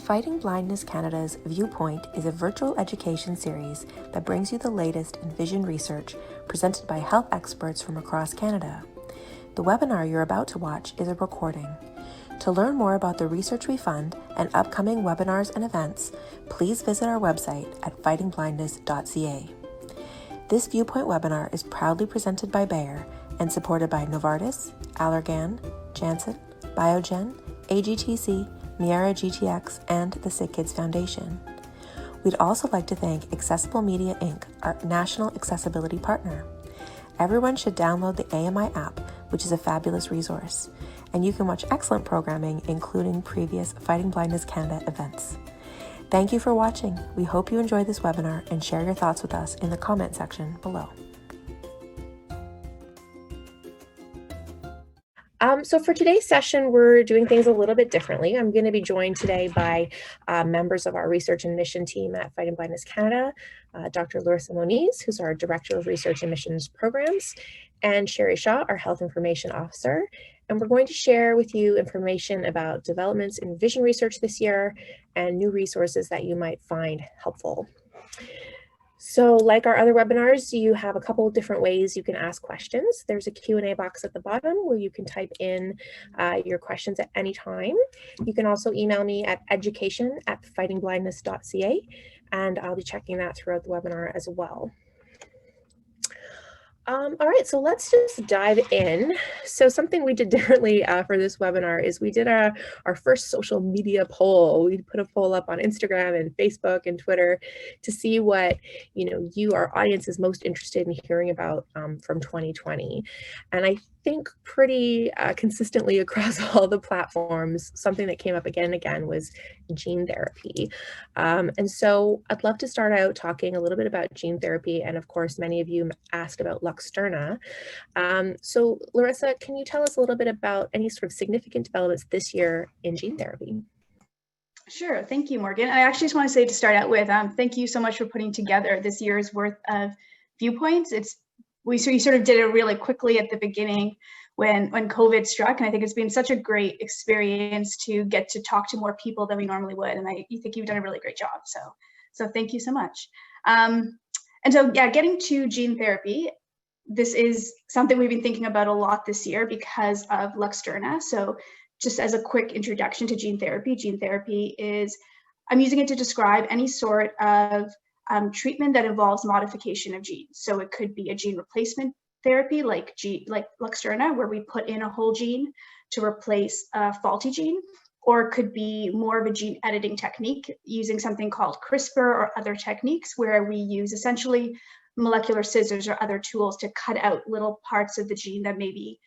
Fighting Blindness Canada's Viewpoint is a virtual education series that brings you the latest in vision research presented by health experts from across Canada. The webinar you're about to watch is a recording. To learn more about the research we fund and upcoming webinars and events, please visit our website at fightingblindness.ca. This Viewpoint webinar is proudly presented by Bayer and supported by Novartis, Allergan, Janssen, Biogen, AGTC, MeiraGTx, and the SickKids Foundation. We'd also like to thank Accessible Media Inc., our national accessibility partner. Everyone should download the AMI app, which is a fabulous resource, and you can watch excellent programming, including previous Fighting Blindness Canada events. Thank you for watching. We hope you enjoyed this webinar and share your thoughts with us in the comment section below. So for today's session, we're doing things a little bit differently. I'm going to be joined today by members of our research and mission team at Fighting Blindness Canada, Dr. Larissa Moniz, who's our Director of Research and Missions Programs, and Sherry Shaw, our Health Information Officer. And we're going to share with you information about developments in vision research this year and new resources that you might find helpful. So like our other webinars, you have a couple of different ways you can ask questions. There's a Q&A box at the bottom where you can type in your questions at any time. You can also email me at education@fightingblindness.ca, and I'll be checking that throughout the webinar as well. All right, so let's just dive in. So something we did differently for this webinar is we did our first social media poll. We put a poll up on Instagram and Facebook and Twitter to see what our audience is most interested in hearing about from 2020. And I think pretty consistently across all the platforms, something that came up again and again was gene therapy. And so I'd love to start out talking a little bit about gene therapy. And of course, many of you asked about Luxturna. So Larissa, can you tell us a little bit about any sort of significant developments this year in gene therapy? Sure, thank you, Morgan. I actually just want to say to start out with, thank you so much for putting together this year's worth of viewpoints. We sort of did it really quickly at the beginning when COVID struck, and I think it's been such a great experience to get to talk to more people than we normally would, and I think you've done a really great job, so thank you so much. And so yeah, getting to gene therapy, this is something we've been thinking about a lot this year because of Luxturna. So just as a quick introduction to gene therapy is, I'm using it to describe any sort of treatment that involves modification of genes. So it could be a gene replacement therapy like Luxturna, where we put in a whole gene to replace a faulty gene, or it could be more of a gene editing technique using something called CRISPR or other techniques where we use essentially molecular scissors or other tools to cut out little parts of the gene that maybe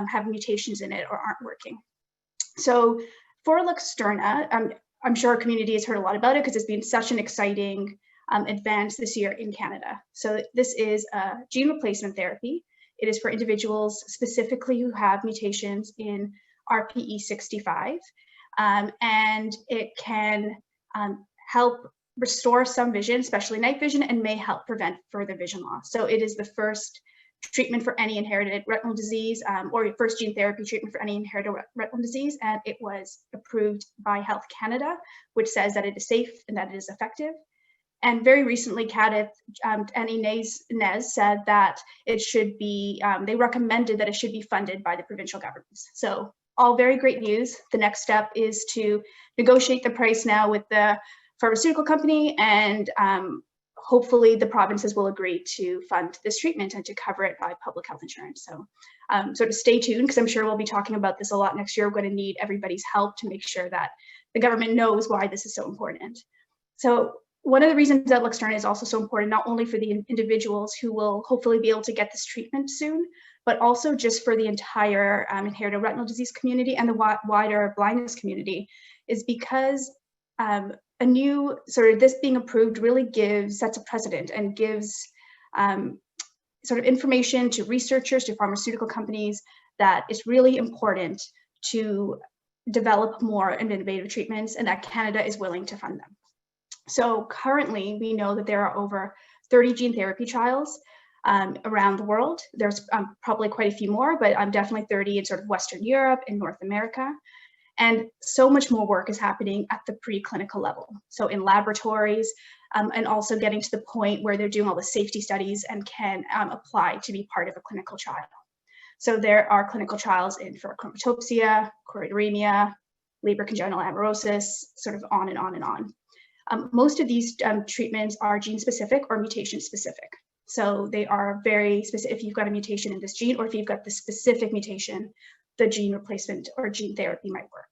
have mutations in it or aren't working. So for Luxturna, I'm sure our community has heard a lot about it because it's been such an exciting advance this year in Canada. So this is a gene replacement therapy. It is for individuals specifically who have mutations in RPE65, and it can help restore some vision, especially night vision, and may help prevent further vision loss. So it is the first treatment for any inherited retinal disease, or first gene therapy treatment for any inherited retinal disease, and it was approved by Health Canada, which says that it is safe and that it is effective. And very recently, CADIT and Inez said that it should be, they recommended that it should be funded by the provincial governments. So all very great news. The next step is to negotiate the price now with the pharmaceutical company, and hopefully the provinces will agree to fund this treatment and to cover it by public health insurance. So sort of stay tuned, because I'm sure we'll be talking about this a lot next year. We're going to need everybody's help to make sure that the government knows why this is so important. So one of the reasons that Luxturna is also so important, not only for the individuals who will hopefully be able to get this treatment soon, but also just for the entire inherited retinal disease community and the wider blindness community, is because a new sort of this being approved really sets a precedent and gives sort of information to researchers, to pharmaceutical companies, that it's really important to develop more innovative treatments and that Canada is willing to fund them. So currently, we know that there are over 30 gene therapy trials around the world. There's probably quite a few more, but definitely 30 in sort of Western Europe and North America. And so much more work is happening at the preclinical level. So in laboratories, and also getting to the point where they're doing all the safety studies and can apply to be part of a clinical trial. So there are clinical trials for chromatopsia, choroideremia, Leber congenital amaurosis, sort of on and on and on. Most of these treatments are gene specific or mutation specific. So they are very specific. If you've got a mutation in this gene, or if you've got the specific mutation, the gene replacement or gene therapy might work.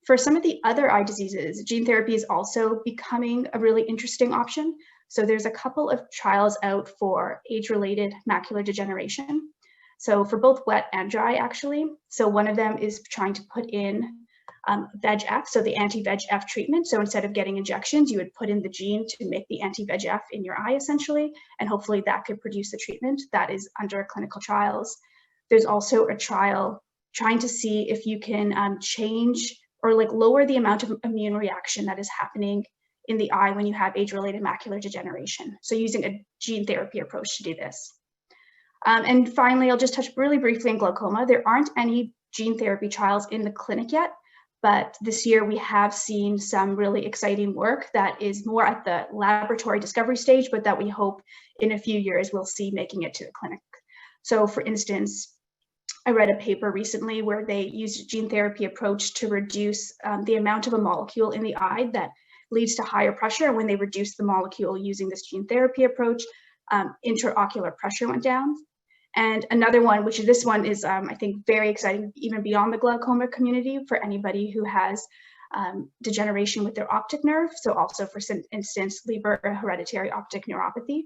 For some of the other eye diseases, gene therapy is also becoming a really interesting option. So there's a couple of trials out for age-related macular degeneration. So for both wet and dry, actually. So one of them is trying to put in VEGF, so the anti-VEGF treatment. So instead of getting injections, you would put in the gene to make the anti-VEGF in your eye, essentially, and hopefully that could produce the treatment. That is under clinical trials. There's also a trial trying to see if you can change or like lower the amount of immune reaction that is happening in the eye when you have age-related macular degeneration. So using a gene therapy approach to do this. And finally, I'll just touch really briefly on glaucoma. There aren't any gene therapy trials in the clinic yet, but this year we have seen some really exciting work that is more at the laboratory discovery stage, but that we hope in a few years we'll see making it to the clinic. So for instance, I read a paper recently where they used a gene therapy approach to reduce the amount of a molecule in the eye that leads to higher pressure. And when they reduced the molecule using this gene therapy approach, intraocular pressure went down. And another one, which this one is, I think, very exciting, even beyond the glaucoma community, for anybody who has degeneration with their optic nerve. So also, for instance, Leber hereditary optic neuropathy.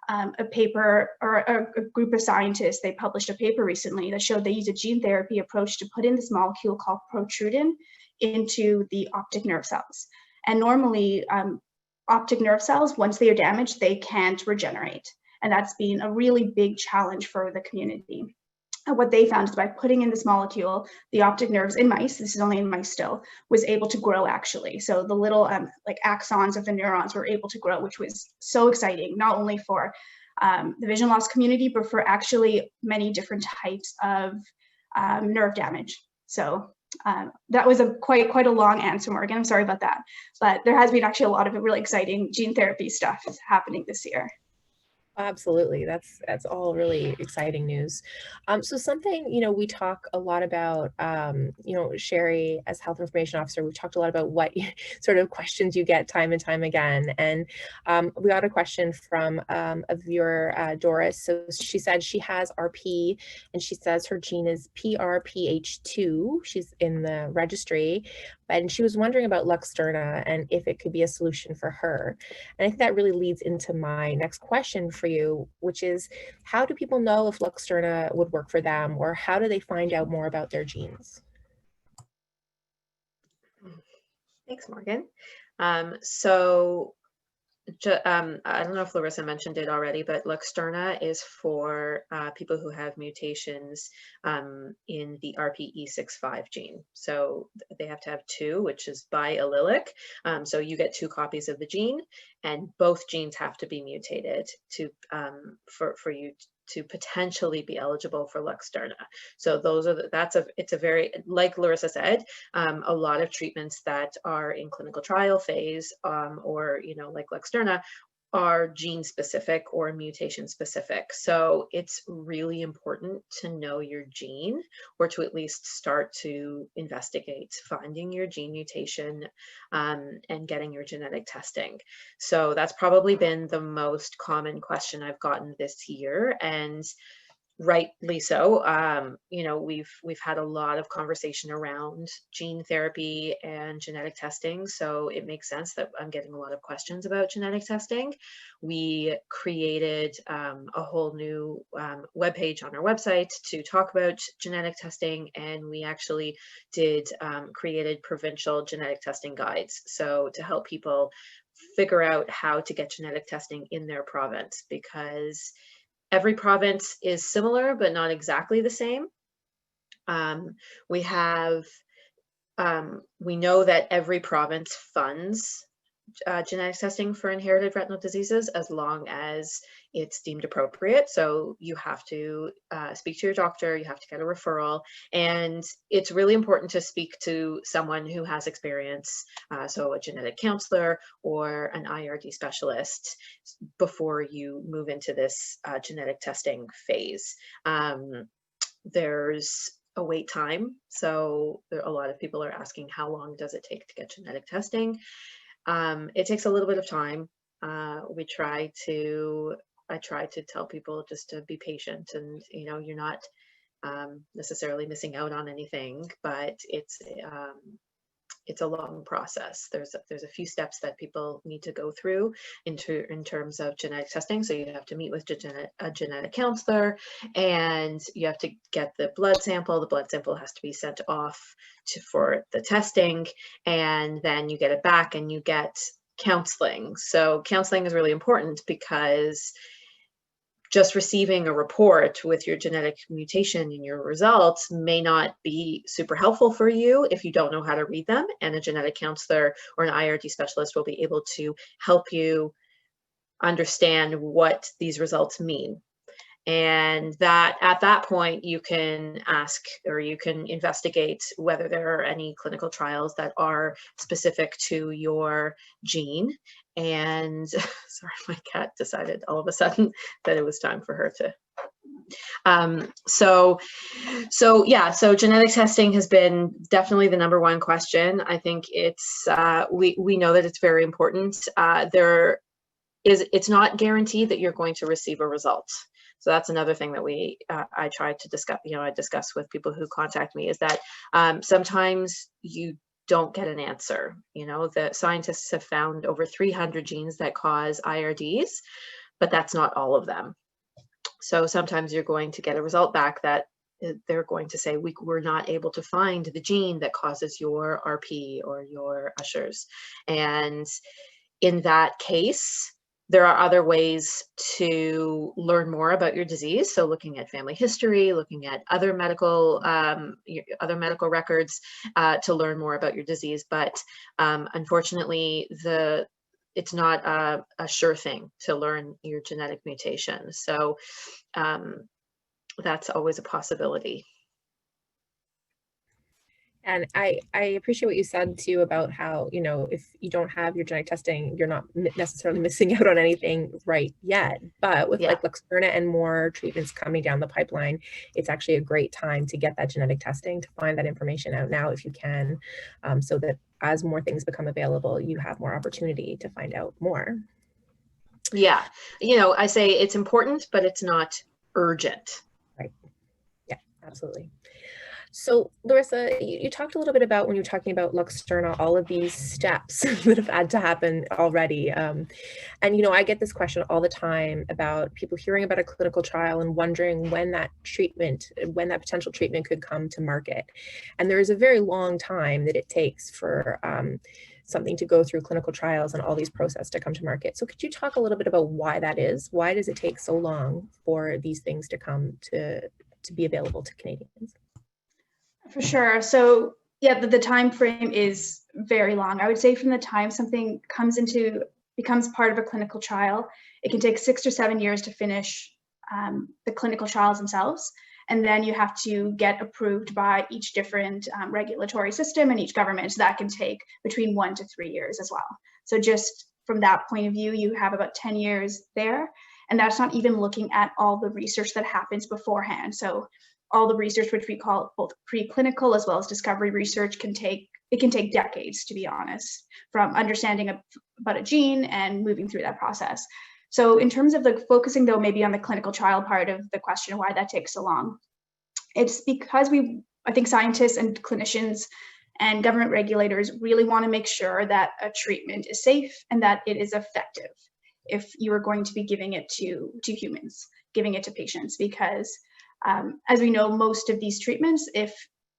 A paper, or a group of scientists, they published a paper recently that showed they use a gene therapy approach to put in this molecule called protrudin into the optic nerve cells. And normally, optic nerve cells, once they are damaged, they can't regenerate. And that's been a really big challenge for the community. And what they found is by putting in this molecule, the optic nerves in mice, this is only in mice still, was able to grow actually. So the little like axons of the neurons were able to grow, which was so exciting, not only for the vision loss community, but for actually many different types of nerve damage. So that was quite a long answer, Morgan. I'm sorry about that. But there has been actually a lot of really exciting gene therapy stuff happening this year. Absolutely. That's all really exciting news. So something, we talk a lot about, Sherry, as health information officer, we've talked a lot about what sort of questions you get time and time again. And we got a question from a viewer, Doris. So she said she has RP and she says her gene is PRPH2. She's in the registry, and she was wondering about Luxturna and if it could be a solution for her. And I think that really leads into my next question for you, which is, how do people know if Luxturna would work for them, or how do they find out more about their genes? Thanks, Morgan. I don't know if Larissa mentioned it already, but Luxturna is for people who have mutations in the RPE65 gene. So they have to have two, which is biallelic. So you get two copies of the gene, and both genes have to be mutated to for you to potentially be eligible for Luxturna. So it's a very, like Larissa said, a lot of treatments that are in clinical trial phase, or like Luxturna, are gene specific or mutation specific. So it's really important to know your gene, or to at least start to investigate finding your gene mutation and getting your genetic testing. So that's probably been the most common question I've gotten this year, and rightly so. We've had a lot of conversation around gene therapy and genetic testing, so it makes sense that I'm getting a lot of questions about genetic testing. We created a whole new webpage on our website to talk about genetic testing, and we actually created provincial genetic testing guides, so to help people figure out how to get genetic testing in their province, because every province is similar, but not exactly the same. We know that every province funds genetic testing for inherited retinal diseases as long as it's deemed appropriate. So you have to speak to your doctor, you have to get a referral, and it's really important to speak to someone who has experience, so a genetic counselor or an IRD specialist, before you move into this genetic testing phase. There's a wait time. So a lot of people are asking, how long does it take to get genetic testing? It takes a little bit of time. I try to tell people just to be patient, and you're not necessarily missing out on anything, but it's a long process. There's a few steps that people need to go through in terms of genetic testing. So you have to meet with a genetic counselor, and you have to get the blood sample. The blood sample has to be sent off for the testing, and then you get it back and you get counseling. So counseling is really important, because just receiving a report with your genetic mutation in your results may not be super helpful for you if you don't know how to read them. And a genetic counselor or an IRD specialist will be able to help you understand what these results mean. And that at that point, you can ask, or you can investigate whether there are any clinical trials that are specific to your gene. And sorry, my cat decided all of a sudden that it was time for her to. So genetic testing has been definitely the number one question. I think it's, we know that it's very important. It's not guaranteed that you're going to receive a result. So that's another thing that I try to discuss, I discuss with people who contact me, is that sometimes you don't get an answer. The scientists have found over 300 genes that cause IRDs, but that's not all of them. So sometimes you're going to get a result back that they're going to say, we're not able to find the gene that causes your RP or your Ushers. And in that case, there are other ways to learn more about your disease. So looking at family history, looking at other medical records to learn more about your disease. But unfortunately, it's not a sure thing to learn your genetic mutation. So that's always a possibility. And I appreciate what you said too about how, if you don't have your genetic testing, you're not necessarily missing out on anything right yet. But with like Luxturna and more treatments coming down the pipeline, it's actually a great time to get that genetic testing, to find that information out now if you can, so that as more things become available, you have more opportunity to find out more. Yeah. I say it's important, but it's not urgent. Right. Yeah, absolutely. So Larissa, you talked a little bit about, when you were talking about Luxturna, all of these steps that have had to happen already. And, I get this question all the time about people hearing about a clinical trial and wondering when that potential treatment could come to market. And there is a very long time that it takes for something to go through clinical trials and all these processes to come to market. So could you talk a little bit about why that is? Why does it take so long for these things to come to be available to Canadians? For sure. So yeah, the time frame is very long. I would say from the time something becomes part of a clinical trial, it can take 6 to 7 years to finish the clinical trials themselves. And then you have to get approved by each different regulatory system and each government. So that can take between 1 to 3 years as well. So just from that point of view, you have about 10 years there. And that's not even looking at all the research that happens beforehand. So all the research, which we call both preclinical as well as discovery research, can take decades, to be honest, from understanding about a gene and moving through that process. So in terms of focusing though, maybe on the clinical trial part of the question, why that takes so long, it's because I think scientists and clinicians and government regulators really want to make sure that a treatment is safe and that it is effective if you are going to be giving it to humans, giving it to patients, because as we know, most of these treatments, if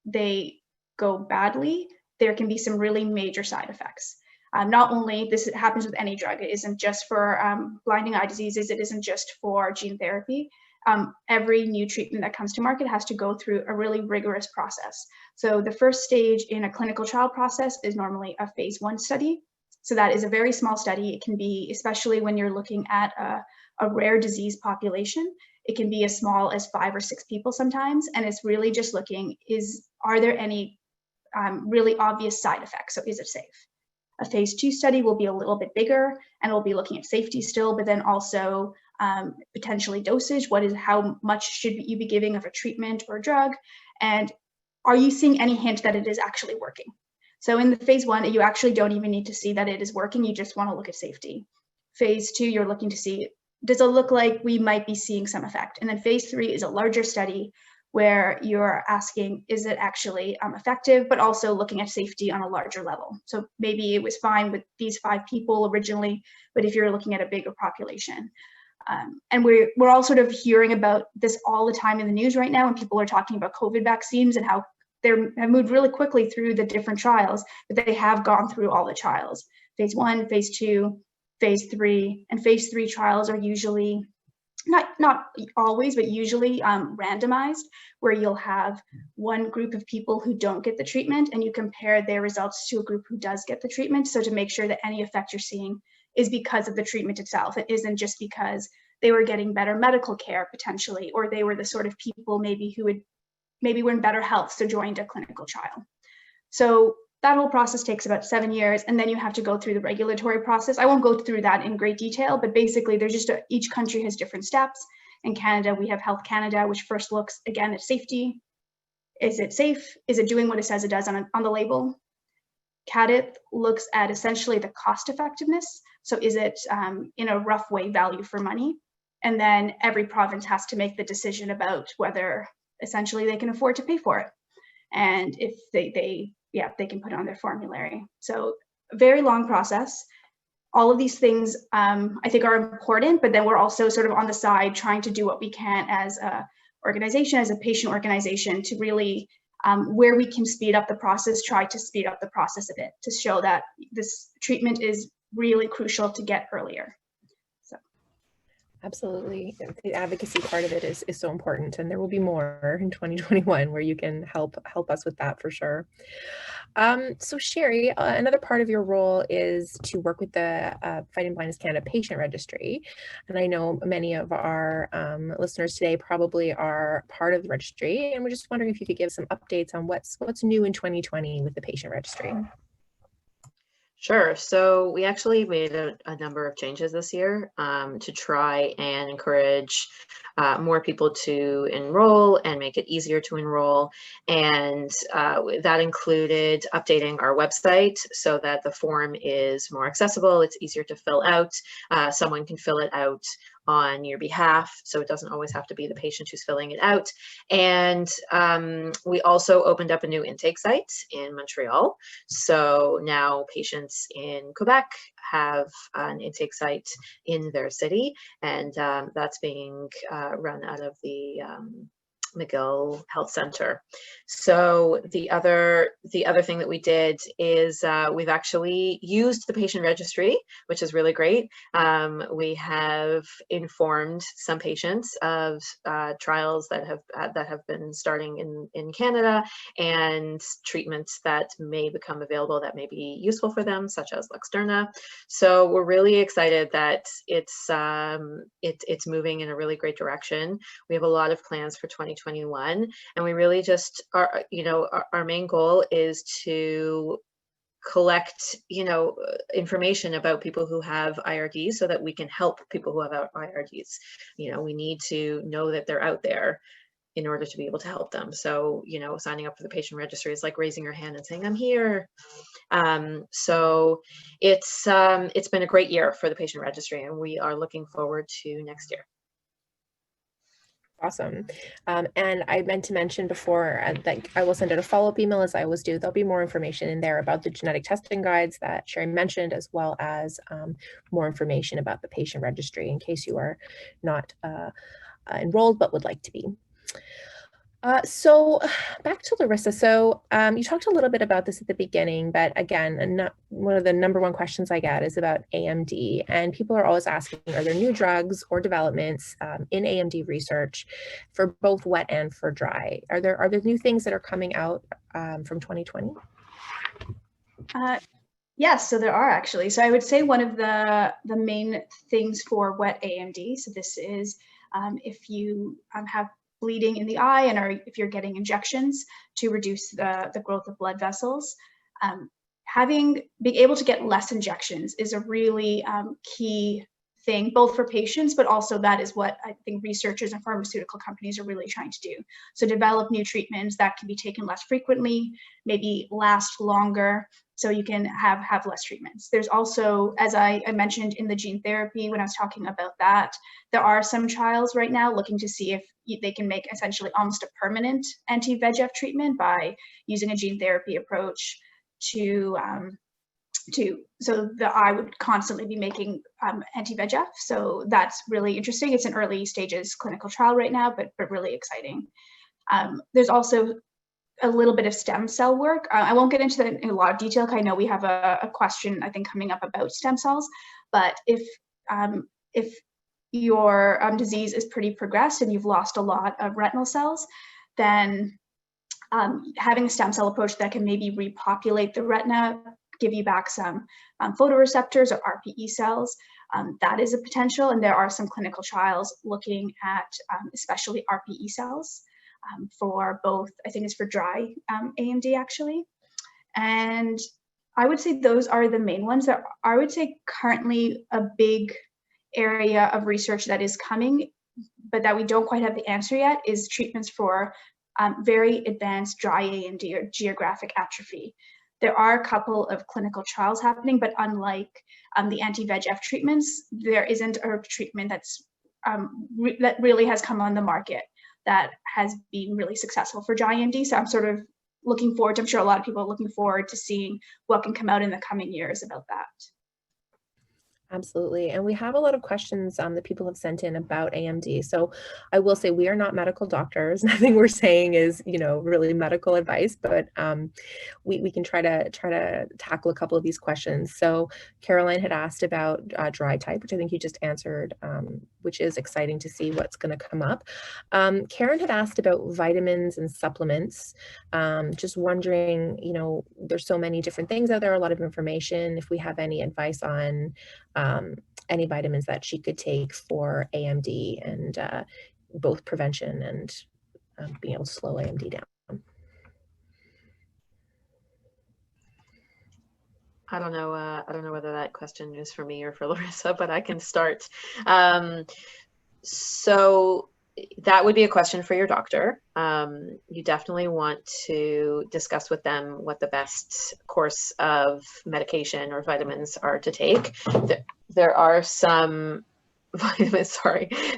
they go badly, there can be some really major side effects. Not only this happens with any drug, it isn't just for blinding eye diseases, it isn't just for gene therapy. Every new treatment that comes to market has to go through a really rigorous process. So the first stage in a clinical trial process is normally a phase 1 study. So that is a very small study. It can be, especially when you're looking at a rare disease population, it can be as small as 5 or 6 people sometimes. And it's really just looking, are there any really obvious side effects? So is it safe? A phase 2 study will be a little bit bigger and we'll be looking at safety still, but then also potentially dosage. How much should you be giving of a treatment or drug? And are you seeing any hint that it is actually working? So in the phase 1, you actually don't even need to see that it is working. You just want to look at safety. Phase 2, you're looking to see, does it look like we might be seeing some effect? And then phase 3 is a larger study where you're asking, is it actually effective, but also looking at safety on a larger level. So maybe it was fine with these 5 people originally, but if you're looking at a bigger population. And we're all sort of hearing about this all the time in the news right now, and people are talking about COVID vaccines and how they have moved really quickly through the different trials, but they have gone through all the trials. Phase 1, phase 2, phase 3, and phase 3 trials are usually, not always, but usually randomized, where you'll have one group of people who don't get the treatment and you compare their results to a group who does get the treatment. So to make sure that any effect you're seeing is because of the treatment itself. It isn't just because they were getting better medical care potentially, or they were the sort of people maybe who were in better health, so joined a clinical trial. So that whole process takes about 7 years, and then you have to go through the regulatory process. I won't go through that in great detail, but basically there's just each country has different steps. In Canada, we have Health Canada, which first looks again at safety. Is it safe? Is it doing what it says it does on the label? CADIP looks at essentially the cost effectiveness. So is it, in a rough way, value for money? And then every province has to make the decision about whether essentially they can afford to pay for it. And if they can put it on their formulary. So a very long process. All of these things I think are important, but then we're also sort of on the side trying to do what we can as a organization, as a patient organization, to really, where we can speed up the process, try to speed up the process a bit to show that this treatment is really crucial to get earlier. Absolutely. The advocacy part of it is so important, and there will be more in 2021 where you can help us with that for sure. So Sherry, another part of your role is to work with the Fighting Blindness Canada Patient Registry. And I know many of our listeners today probably are part of the registry, and we're just wondering if you could give some updates on what's new in 2020 with the patient registry. Sure. So we actually made a number of changes this year to try and encourage more people to enroll and make it easier to enroll. And that included updating our website so that the form is more accessible. It's easier to fill out. Someone can fill it out on your behalf, so it doesn't always have to be the patient who's filling it out. And we also opened up a new intake site in Montreal. So now patients in Quebec have an intake site in their city, and that's being run out of the McGill Health Center. So the other thing that we did is we've actually used the patient registry, which is really great. We have informed some patients of trials that have been starting in Canada, and treatments that may become available that may be useful for them, such as Luxturna. So we're really excited that it's moving in a really great direction. We have a lot of plans for 2021, and we really just are, our main goal is to collect, information about people who have IRDs so that we can help people who have IRDs. We need to know that they're out there in order to be able to help them. So, signing up for the patient registry is like raising your hand and saying, I'm here. So it's been a great year for the patient registry, and we are looking forward to next year. Awesome. And I meant to mention before that I will send out a follow-up email, as I always do. There'll be more information in there about the genetic testing guides that Sherry mentioned, as well as more information about the patient registry in case you are not enrolled but would like to be. So back to Larissa. So you talked a little bit about this at the beginning, but again, one of the number one questions I get is about AMD, and people are always asking, are there new drugs or developments in AMD research for both wet and for dry? Are there new things that are coming out from 2020? Yes, so there are actually. So I would say one of the main things for wet AMD, so this is if you have bleeding in the eye and if you're getting injections to reduce the growth of blood vessels, being able to get less injections is a really key thing, both for patients, but also that is what I think researchers and pharmaceutical companies are really trying to do. So develop new treatments that can be taken less frequently, maybe last longer, so you can have less treatments. There's also, as I mentioned in the gene therapy, when I was talking about that, there are some trials right now looking to see if they can make essentially almost a permanent anti-VEGF treatment by using a gene therapy approach so the eye would constantly be making anti-VEGF. So that's really interesting. It's in early stages clinical trial right now, but really exciting. There's also a little bit of stem cell work. I won't get into that in a lot of detail, because I know we have a question, I think, coming up about stem cells. But if your disease is pretty progressed and you've lost a lot of retinal cells, then having a stem cell approach that can maybe repopulate the retina, give you back some photoreceptors or RPE cells, that is a potential. And there are some clinical trials looking at especially RPE cells for both, I think it's for dry AMD actually. And I would say those are the main ones. That I would say currently a big area of research that is coming, but that we don't quite have the answer yet, is treatments for very advanced dry AMD or geographic atrophy. There are a couple of clinical trials happening, but unlike the anti-VEGF treatments, there isn't a treatment that really has come on the market that has been really successful for dry AMD. So I'm sort of looking forward to, I'm sure a lot of people are looking forward to seeing what can come out in the coming years about that. Absolutely. And we have a lot of questions that people have sent in about AMD. So I will say we are not medical doctors. Nothing we're saying is, really medical advice, but we can try to tackle a couple of these questions. So Caroline had asked about dry type, which I think you just answered, which is exciting to see what's going to come up. Karen had asked about vitamins and supplements. Just wondering, there's so many different things out there, a lot of information, if we have any advice on any vitamins that she could take for AMD and both prevention and being able to slow AMD down. I don't know whether that question is for me or for Larissa, but I can start. So that would be a question for your doctor. You definitely want to discuss with them what the best course of medication or vitamins are to take. There are some vitamins,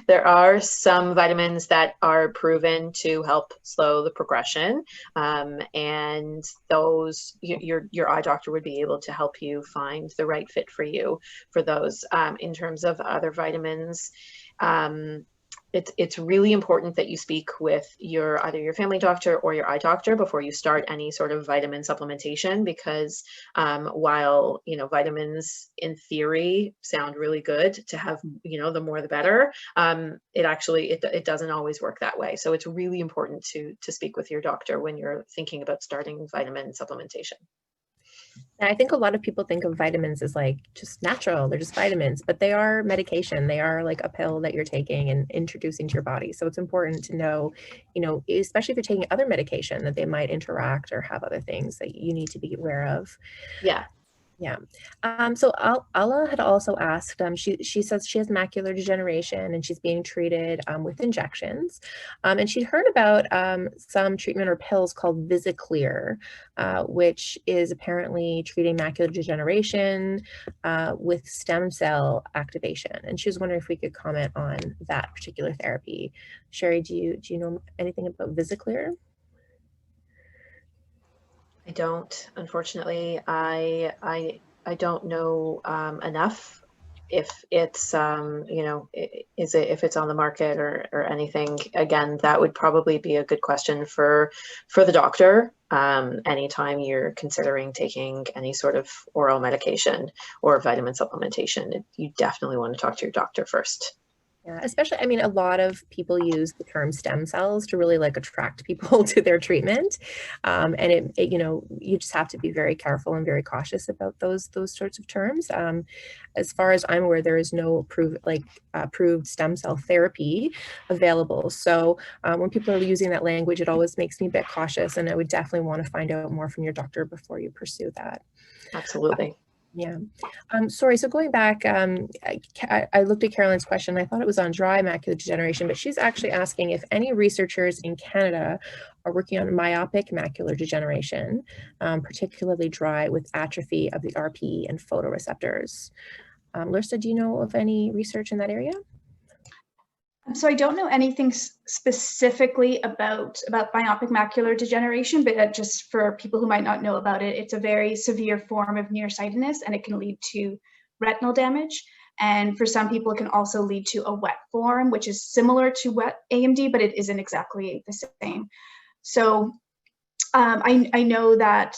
there are some vitamins that are proven to help slow the progression. And those, your eye doctor would be able to help you find the right fit for you for those. In terms of other vitamins, it's really important that you speak with either your family doctor or your eye doctor before you start any sort of vitamin supplementation, because while vitamins in theory sound really good to have, the more the better, it doesn't always work that way. So it's really important to speak with your doctor when you're thinking about starting vitamin supplementation. And I think a lot of people think of vitamins as like just natural, they're just vitamins, but they are medication. They are like a pill that you're taking and introducing to your body. So it's important to know, especially if you're taking other medication, that they might interact or have other things that you need to be aware of. Yeah. Yeah. So Alla had also asked, she says she has macular degeneration and she's being treated with injections. And she'd heard about some treatment or pills called VisiClear, which is apparently treating macular degeneration with stem cell activation. And she was wondering if we could comment on that particular therapy. Sherry, do you know anything about VisiClear? I don't, unfortunately. I don't know enough if it's if it's on the market or anything. Again, that would probably be a good question for the doctor anytime you're considering taking any sort of oral medication or vitamin supplementation. You definitely want to talk to your doctor first. Yeah, especially, I mean, a lot of people use the term stem cells to really like attract people to their treatment. And you know, you just have to be very careful and very cautious about those sorts of terms. As far as I'm aware, there is no approved stem cell therapy available. So when people are using that language, it always makes me a bit cautious, and I would definitely want to find out more from your doctor before you pursue that. Absolutely. Yeah. Sorry. So going back, I looked at Caroline's question. I thought it was on dry macular degeneration, but she's actually asking if any researchers in Canada are working on myopic macular degeneration, particularly dry with atrophy of the RPE and photoreceptors. Larissa, do you know of any research in that area? So I don't know anything specifically about myopic macular degeneration, but just for people who might not know about it, it's a very severe form of nearsightedness, and it can lead to retinal damage. And for some people, it can also lead to a wet form, which is similar to wet AMD, but it isn't exactly the same. So I know that,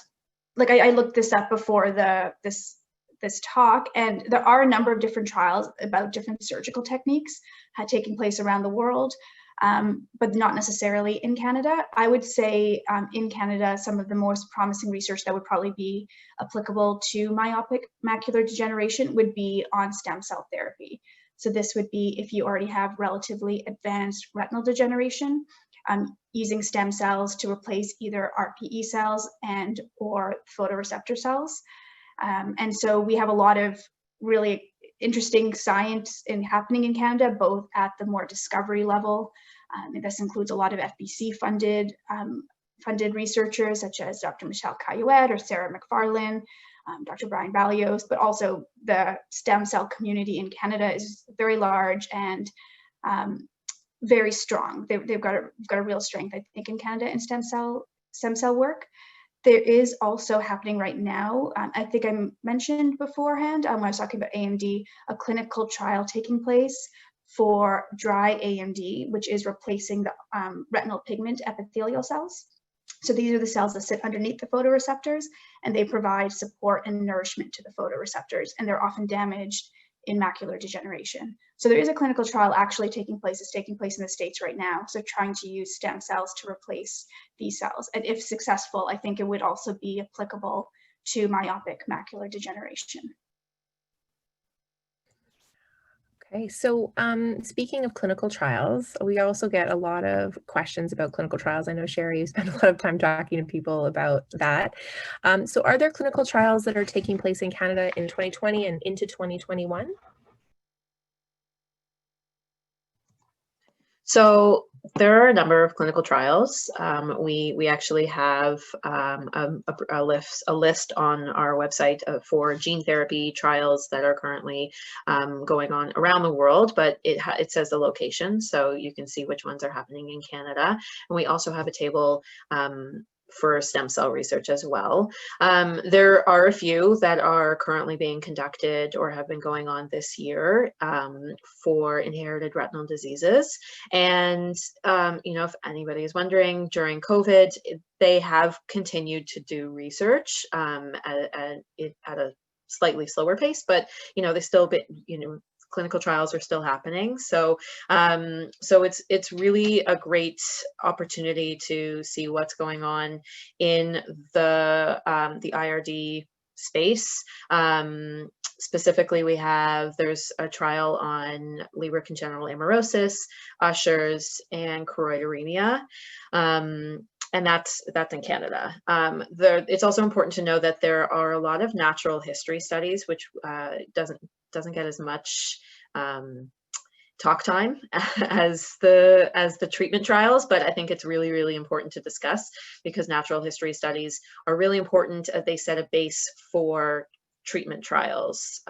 like, I looked this up before this talk, and there are a number of different trials about different surgical techniques taking place around the world, but not necessarily in Canada. I would say in Canada, some of the most promising research that would probably be applicable to myopic macular degeneration would be on stem cell therapy. So this would be if you already have relatively advanced retinal degeneration, using stem cells to replace either RPE cells and or photoreceptor cells. And so we have a lot of really interesting science happening in Canada, both at the more discovery level. This includes a lot of FBC funded researchers such as Dr. Michelle Caillouette or Sarah McFarlane, Dr. Brian Balios, but also the stem cell community in Canada is very large and very strong. They've got a real strength, I think, in Canada in stem cell work. There is also happening right now, I think I mentioned beforehand when I was talking about AMD, a clinical trial taking place for dry AMD, which is replacing the retinal pigment epithelial cells. So these are the cells that sit underneath the photoreceptors, and they provide support and nourishment to the photoreceptors, and they're often damaged in macular degeneration. So there is a clinical trial actually taking place. It's taking place in the States right now. So trying to use stem cells to replace these cells. And if successful, I think it would also be applicable to myopic macular degeneration. Okay, so speaking of clinical trials, we also get a lot of questions about clinical trials. I know, Sherry, you spend a lot of time talking to people about that. So are there clinical trials that are taking place in Canada in 2020 and into 2021? So there are a number of clinical trials. We actually have a list on our website for gene therapy trials that are currently going on around the world, but it says the location, so you can see which ones are happening in Canada. And we also have a table for stem cell research as well. There are a few that are currently being conducted or have been going on this year for inherited retinal diseases. And, you know, if anybody is wondering, during COVID, they have continued to do research at a slightly slower pace, but, you know, they still been, you know, clinical trials are still happening. So it's really a great opportunity to see what's going on in the IRD space. Specifically, there's a trial on Leber congenital amaurosis, Usher's, and choroideremia. And that's in Canada. It's also important to know that there are a lot of natural history studies, which doesn't get as much talk time as the treatment trials, but I think it's really, really important to discuss because natural history studies are really important as they set a base for treatment trials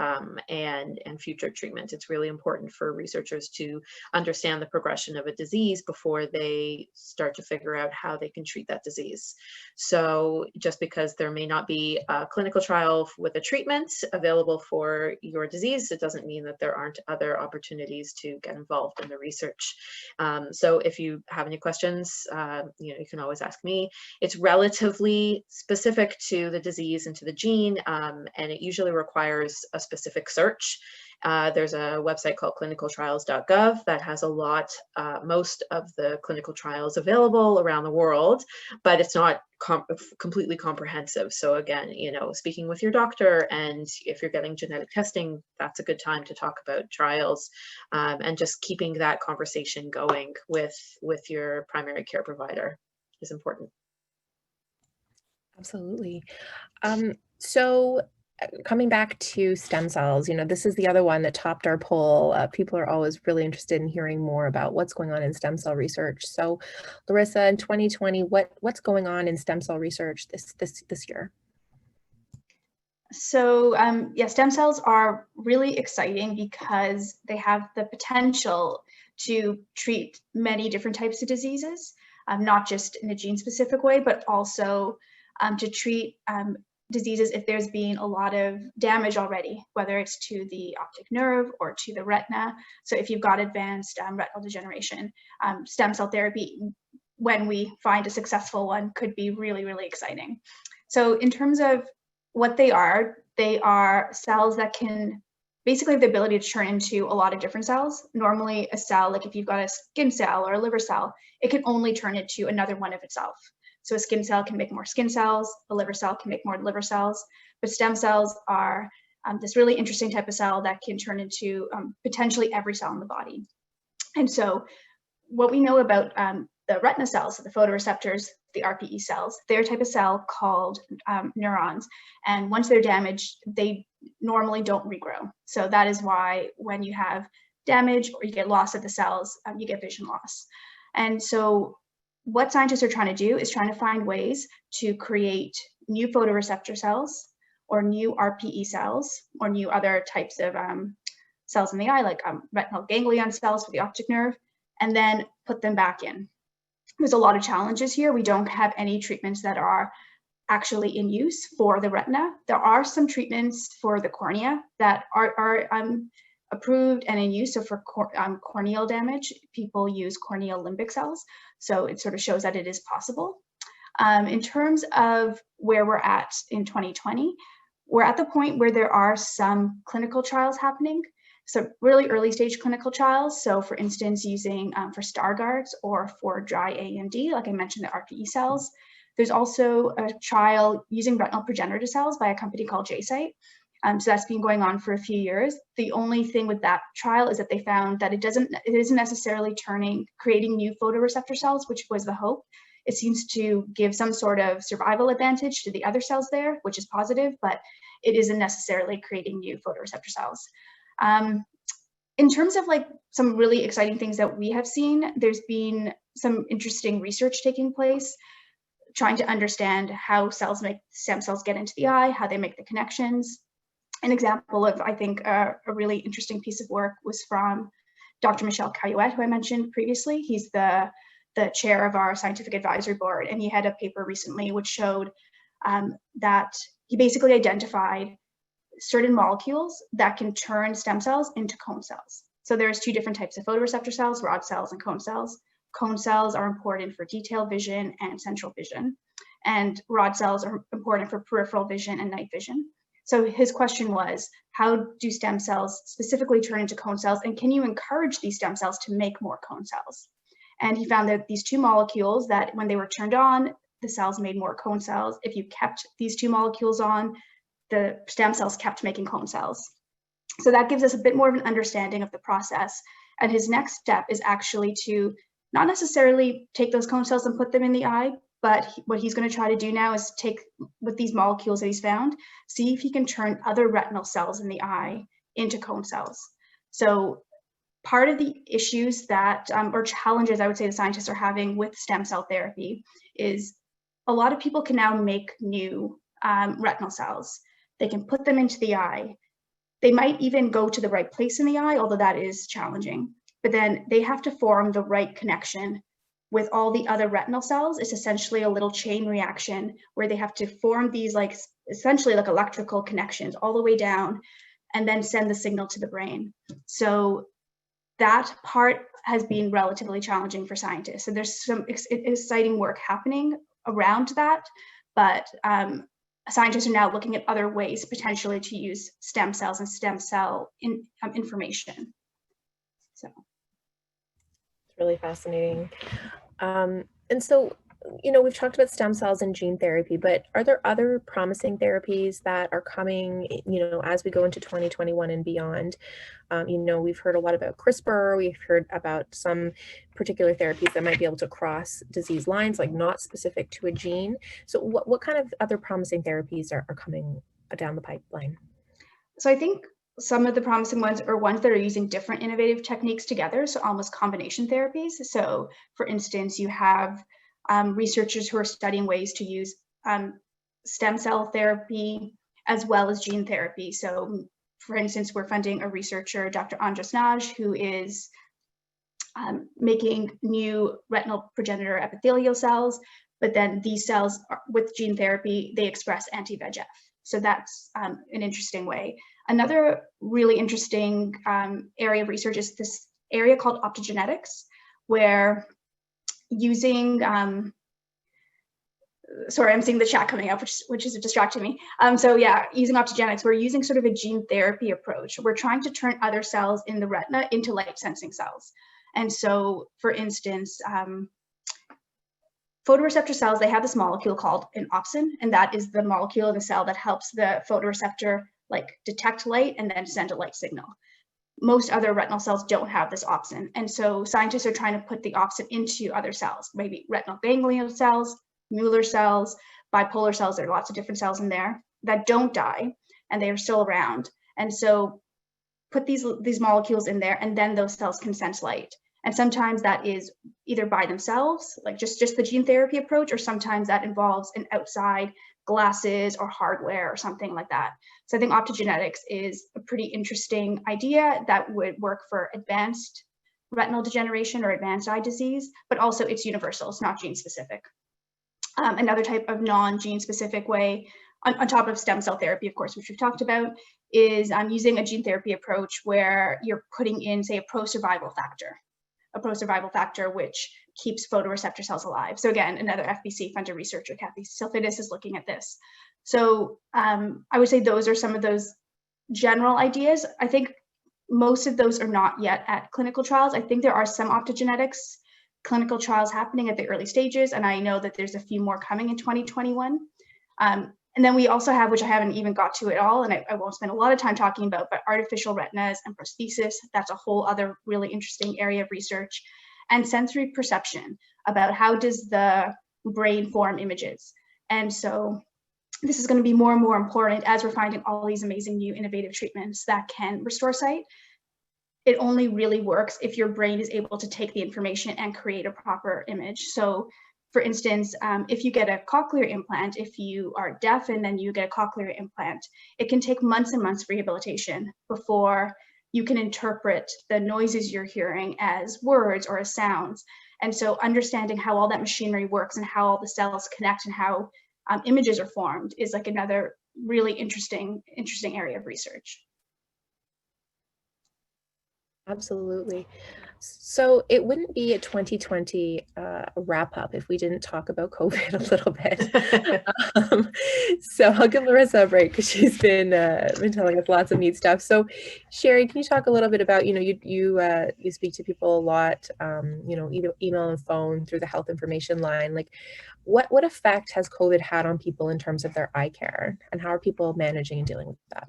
and future treatment. It's really important for researchers to understand the progression of a disease before they start to figure out how they can treat that disease. So just because there may not be a clinical trial with a treatment available for your disease, it doesn't mean that there aren't other opportunities to get involved in the research. So if you have any questions, you know, you can always ask me. It's relatively specific to the disease and to the gene, and it usually requires a specific search. There's a website called clinicaltrials.gov that has a lot, most of the clinical trials available around the world, but it's not completely comprehensive. So again, you know, speaking with your doctor, and if you're getting genetic testing, that's a good time to talk about trials, and just keeping that conversation going with your primary care provider is important. Absolutely. So coming back to stem cells, you know, this is the other one that topped our poll. People are always really interested in hearing more about what's going on in stem cell research. So Larissa, in 2020, what's going on in stem cell research this year? So yeah, stem cells are really exciting because they have the potential to treat many different types of diseases, not just in a gene-specific way, but also to treat diseases if there's been a lot of damage already, whether it's to the optic nerve or to the retina. So if you've got advanced retinal degeneration, stem cell therapy, when we find a successful one, could be really, really exciting. So in terms of what they are cells that can basically have the ability to turn into a lot of different cells. Normally a cell, like if you've got a skin cell or a liver cell, it can only turn into another one of itself. So a skin cell can make more skin cells, a liver cell can make more liver cells, but stem cells are this really interesting type of cell that can turn into potentially every cell in the body. And so what we know about the retina cells, so the photoreceptors, the RPE cells, they're a type of cell called neurons. And once they're damaged, they normally don't regrow. So that is why when you have damage or you get loss of the cells, you get vision loss. And so what scientists are trying to do is trying to find ways to create new photoreceptor cells or new RPE cells or new other types of cells in the eye, like retinal ganglion cells for the optic nerve, and then put them back in. There's a lot of challenges here. We don't have any treatments that are actually in use for the retina. There are some treatments for the cornea that are approved and in use. So for corneal damage, people use corneal limbic cells. So it sort of shows that it is possible. In terms of where we're at in 2020, we're at the point where there are some clinical trials happening. So really early stage clinical trials. So for instance, using for Stargardt's or for dry AMD, like I mentioned, the RPE cells. There's also a trial using retinal progenitor cells by a company called JSite. So that's been going on for a few years. The only thing with that trial is that they found that it isn't necessarily creating new photoreceptor cells, which was the hope. It seems to give some sort of survival advantage to the other cells there, which is positive, but it isn't necessarily creating new photoreceptor cells. In terms of like some really exciting things that we have seen, there's been some interesting research taking place, trying to understand how stem cells get into the eye, how they make the connections. An example of, I think, a really interesting piece of work was from Dr. Michel Caillouet, who I mentioned previously. He's the chair of our scientific advisory board, and he had a paper recently which showed that he basically identified certain molecules that can turn stem cells into cone cells. So there's two different types of photoreceptor cells, rod cells and cone cells. Cone cells are important for detailed vision and central vision, and rod cells are important for peripheral vision and night vision. So his question was, how do stem cells specifically turn into cone cells, and can you encourage these stem cells to make more cone cells? And he found that these two molecules, that when they were turned on, the cells made more cone cells. If you kept these two molecules on, the stem cells kept making cone cells. So that gives us a bit more of an understanding of the process. And his next step is actually to not necessarily take those cone cells and put them in the eye, but what he's going to try to do now is take, with these molecules that he's found, see if he can turn other retinal cells in the eye into cone cells. So part of the issues that, or challenges I would say the scientists are having with stem cell therapy is a lot of people can now make new retinal cells. They can put them into the eye. They might even go to the right place in the eye, although that is challenging. But then they have to form the right connection with all the other retinal cells. It's essentially a little chain reaction where they have to form these essentially like electrical connections all the way down and then send the signal to the brain. So that part has been relatively challenging for scientists. So there's some exciting work happening around that, but scientists are now looking at other ways potentially to use stem cells and stem cell information. So it's really fascinating. And so, we've talked about stem cells and gene therapy, but are there other promising therapies that are coming, as we go into 2021 and beyond? We've heard a lot about CRISPR. We've heard about some particular therapies that might be able to cross disease lines, like not specific to a gene. So what kind of other promising therapies are coming down the pipeline? So I think some of the promising ones are ones that are using different innovative techniques together, so almost combination therapies. So for instance, you have researchers who are studying ways to use stem cell therapy as well as gene therapy. So for instance, we're funding a researcher, Dr. Andras Naj, who is making new retinal progenitor epithelial cells, but then these cells with gene therapy, they express anti-VEGF. So that's an interesting way. Another really interesting area of research is this area called optogenetics, where using, sorry, I'm seeing the chat coming up, which is distracting me. So yeah, using optogenetics, we're using sort of a gene therapy approach. We're trying to turn other cells in the retina into light sensing cells. And so, for instance, photoreceptor cells, they have this molecule called an opsin, and that is the molecule in the cell that helps the photoreceptor detect light and then send a light signal. Most other retinal cells don't have this opsin. And so scientists are trying to put the opsin into other cells, maybe retinal ganglion cells, Mueller cells, bipolar cells. There are lots of different cells in there that don't die and they are still around. And so put these molecules in there, and then those cells can sense light. And sometimes that is either by themselves, like just the gene therapy approach, or sometimes that involves an outside glasses or hardware or something like that. So I think optogenetics is a pretty interesting idea that would work for advanced retinal degeneration or advanced eye disease, but also it's universal, it's not gene specific. Another type of non-gene specific way, on top of stem cell therapy, of course, which we've talked about, is using a gene therapy approach where you're putting in, say, a pro-survival factor which keeps photoreceptor cells alive. So again, another FBC funded researcher, Kathy Silfidis, is looking at this. So I would say those are some of those general ideas. I think most of those are not yet at clinical trials. I think there are some optogenetics clinical trials happening at the early stages, and I know that there's a few more coming in 2021. And then we also have, which I haven't even got to at all, and I won't spend a lot of time talking about, but artificial retinas and prosthesis. That's a whole other really interesting area of research. And sensory perception, about how does the brain form images. And so this is going to be more and more important as we're finding all these amazing new innovative treatments that can restore sight. It only really works if your brain is able to take the information and create a proper image. So for instance, if you get a cochlear implant, if you are deaf and then you get a cochlear implant, it can take months and months of rehabilitation before you can interpret the noises you're hearing as words or as sounds. And so understanding how all that machinery works and how all the cells connect and how images are formed is like another really interesting area of research. Absolutely. So it wouldn't be a 2020 wrap up if we didn't talk about COVID a little bit. So I'll give Larissa a break because she's been telling us lots of neat stuff. So Sherry, can you talk a little bit about, you speak to people a lot, either email and phone through the health information line. Like what effect has COVID had on people in terms of their eye care, and how are people managing and dealing with that?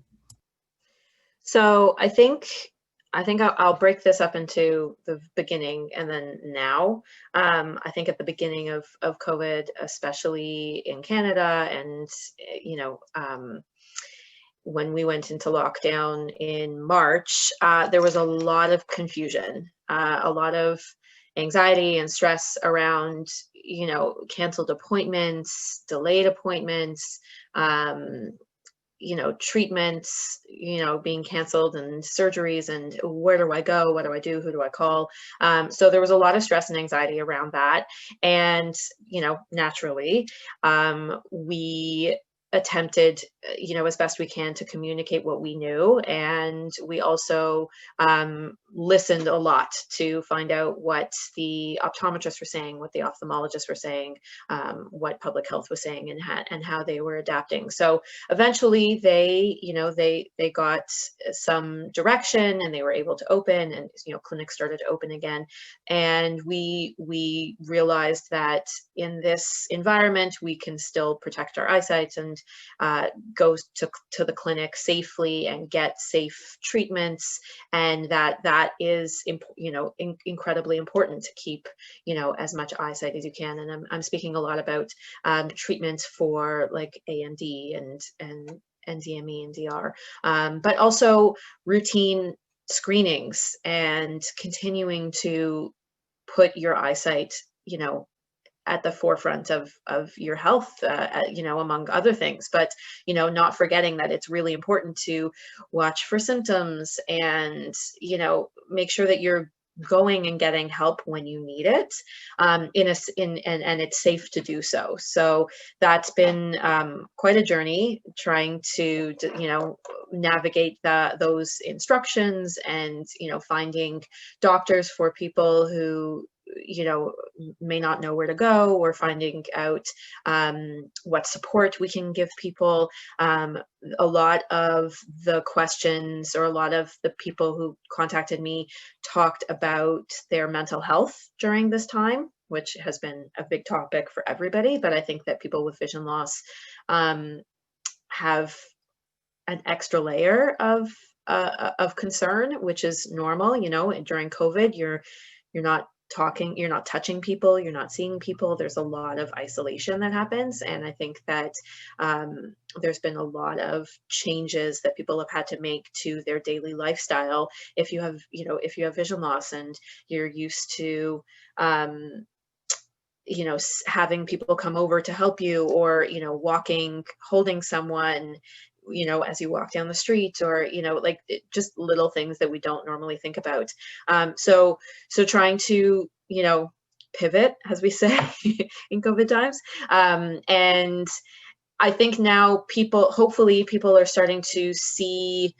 So I think I'll break this up into the beginning and then now. I think at the beginning of COVID, especially in Canada, and when we went into lockdown in March, there was a lot of confusion, a lot of anxiety and stress around, canceled appointments, delayed appointments, treatments, being canceled, and surgeries, and where do I go? What do I do? Who do I call? So there was a lot of stress and anxiety around that. And, naturally, we attempted, as best we can to communicate what we knew. And we also listened a lot to find out what the optometrists were saying, what the ophthalmologists were saying, what public health was saying, and how they were adapting. So eventually they got some direction, and they were able to open, and clinics started to open again. And we realized that in this environment, we can still protect our eyesight and go to the clinic safely and get safe treatments, and that is incredibly important to keep as much eyesight as you can. And I'm speaking a lot about treatments for like AMD and NDME and DR, but also routine screenings and continuing to put your eyesight at the forefront of your health, among other things, but, not forgetting that it's really important to watch for symptoms and, make sure that you're going and getting help when you need it, and it's safe to do so. So that's been quite a journey, trying to navigate those instructions, and finding doctors for people who may not know where to go, or finding out what support we can give people. A lot of the questions, or a lot of the people who contacted me, talked about their mental health during this time, which has been a big topic for everybody. But I think that people with vision loss have an extra layer of concern, which is normal. During COVID, you're not talking, you're not touching people, you're not seeing people. There's a lot of isolation that happens. And I think that there's been a lot of changes that people have had to make to their daily lifestyle. If you have vision loss, and you're used to, having people come over to help you, or, walking, holding someone, as you walk down the street, or, just little things that we don't normally think about. So trying to, pivot, as we say, in COVID times. And I think now hopefully people are starting to see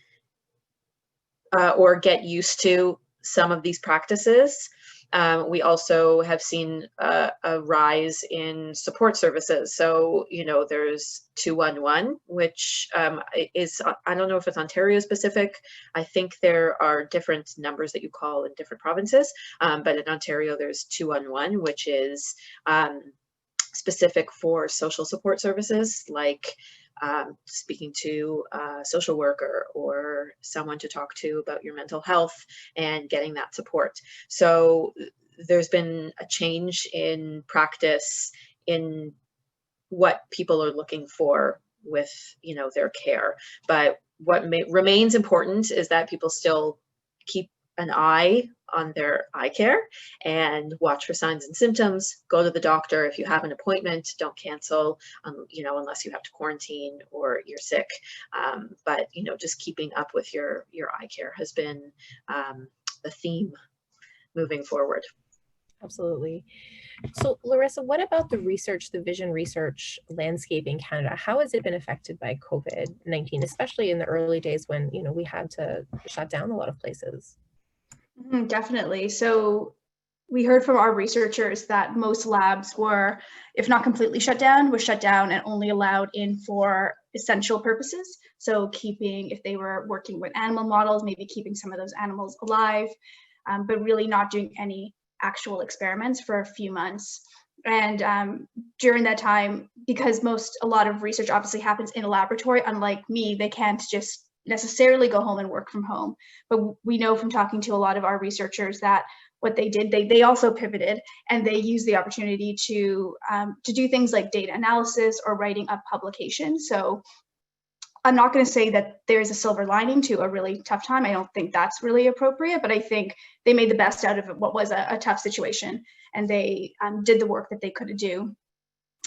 or get used to some of these practices. We also have seen a rise in support services. So, there's 211, which is, I don't know if it's Ontario specific. I think there are different numbers that you call in different provinces. But in Ontario, there's 211, which is specific for social support services, like speaking to a social worker or someone to talk to about your mental health, and getting that support. So there's been a change in practice in what people are looking for with, their care. But what remains important is that people still keep an eye on their eye care, and watch for signs and symptoms. Go to the doctor if you have an appointment. Don't cancel, unless you have to quarantine or you're sick. But just keeping up with your eye care has been the theme moving forward. Absolutely. So Larissa, what about the vision research landscape in Canada? How has it been affected by COVID-19, especially in the early days when, we had to shut down a lot of places? Definitely. So we heard from our researchers that most labs were, if not completely shut down, and only allowed in for essential purposes. So if they were working with animal models, maybe keeping some of those animals alive, but really not doing any actual experiments for a few months. And during that time, because a lot of research obviously happens in a laboratory, unlike me, they can't just necessarily go home and work from home. But we know from talking to a lot of our researchers that what they did, they also pivoted, and they used the opportunity to do things like data analysis or writing up publications. So I'm not going to say that there's a silver lining to a really tough time. I don't think that's really appropriate, but I think they made the best out of what was a tough situation, and they did the work that they could do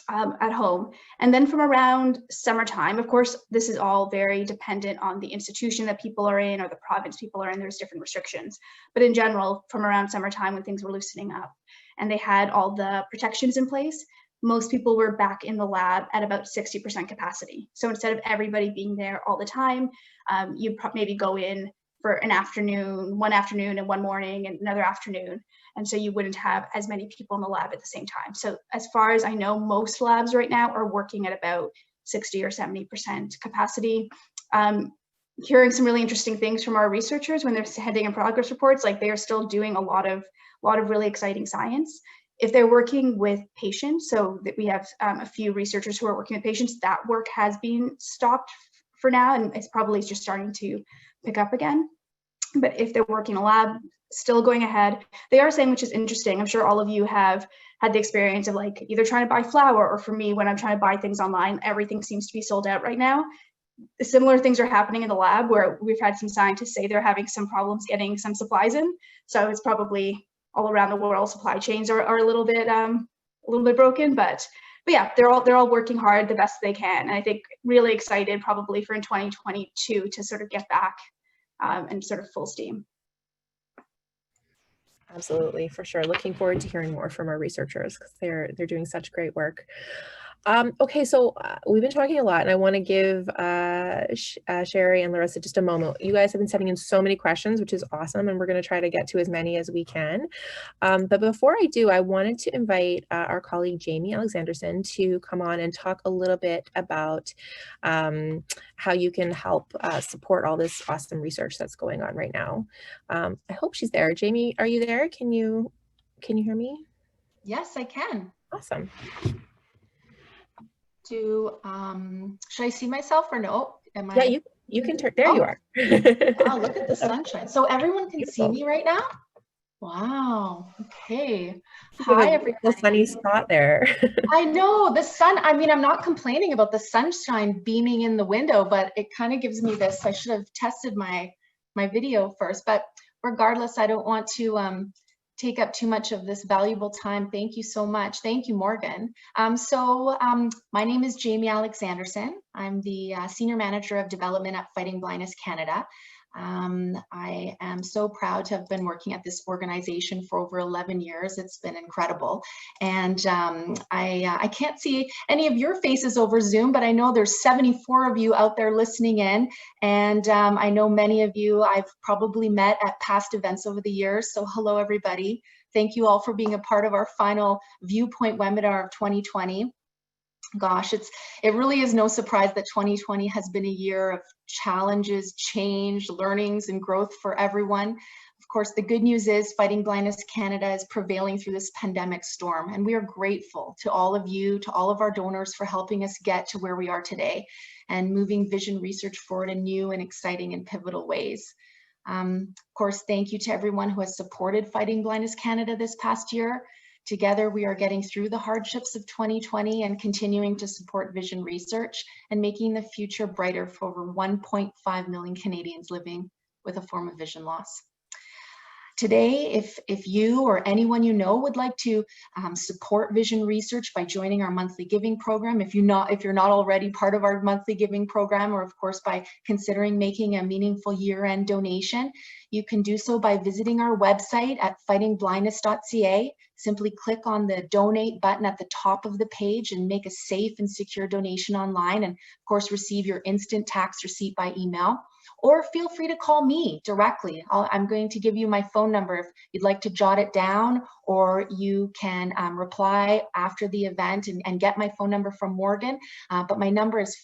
at home. And then from around summertime, of course, this is all very dependent on the institution that people are in or the province people are in. There's different restrictions. But in general, from around summertime when things were loosening up and they had all the protections in place, most people were back in the lab at about 60% capacity. So instead of everybody being there all the time, you'd maybe go in for one afternoon and one morning and another afternoon. And so you wouldn't have as many people in the lab at the same time. So as far as I know, most labs right now are working at about 60 or 70% capacity. Hearing some really interesting things from our researchers when they're handing in progress reports, like they are still doing a lot of really exciting science. If they're working with patients, so that we have a few researchers who are working with patients, that work has been stopped for now, and it's probably just starting to pick up again. But if they're working in a lab, still going ahead. They are saying, which is interesting, I'm sure all of you have had the experience of like either trying to buy flour, or for me, when I'm trying to buy things online, everything seems to be sold out right now. Similar things are happening in the lab where we've had some scientists say they're having some problems getting some supplies in. So it's probably all around the world, supply chains are a little bit broken, but yeah, they're all working hard the best they can. And I think really excited probably for in 2022 to sort of get back and sort of full steam. Absolutely, for sure. Looking forward to hearing more from our researchers because they're doing such great work. Okay, so we've been talking a lot, and I want to give Sherry and Larissa just a moment. You guys have been sending in so many questions, which is awesome, and we're going to try to get to as many as we can. But before I do, I wanted to invite our colleague Jamie Alexanderson to come on and talk a little bit about how you can help support all this awesome research that's going on right now. I hope she's there. Jamie, are you there? Can you hear me? Yes, I can. Awesome. Should I see myself or no? Yeah, you can turn. There you are. Wow, look at the sunshine. So everyone can see me right now? Wow. Okay. Hi, everybody. The sunny spot there. I know the sun. I mean, I'm not complaining about the sunshine beaming in the window, but it kind of gives me this. I should have tested my video first, but regardless, I don't want to take up too much of this valuable time. Thank you so much. Thank you, Morgan. My name is Jamie Alexanderson. I'm the Senior Manager of Development at Fighting Blindness Canada. I am so proud to have been working at this organization for over 11 years. It's been incredible. And I can't see any of your faces over Zoom, but I know there's 74 of you out there listening in. And I know many of you I've probably met at past events over the years. So hello, everybody. Thank you all for being a part of our final Viewpoint webinar of 2020. Gosh, it really is no surprise that 2020 has been a year of challenges, change, learnings, and growth for everyone. Of course, the good news is Fighting Blindness Canada is prevailing through this pandemic storm, and we are grateful to all of you, to all of our donors for helping us get to where we are today and moving vision research forward in new and exciting and pivotal ways. Of course, thank you to everyone who has supported Fighting Blindness Canada this past year. Together, we are getting through the hardships of 2020 and continuing to support vision research and making the future brighter for over 1.5 million Canadians living with a form of vision loss. Today, if you or anyone you know would like to support vision research by joining our monthly giving program, if you're not already part of our monthly giving program, or of course by considering making a meaningful year-end donation, you can do so by visiting our website at fightingblindness.ca. Simply click on the donate button at the top of the page and make a safe and secure donation online, and of course receive your instant tax receipt by email. Or feel free to call me directly. I'm going to give you my phone number if you'd like to jot it down, or you can reply after the event and get my phone number from Morgan. But my number is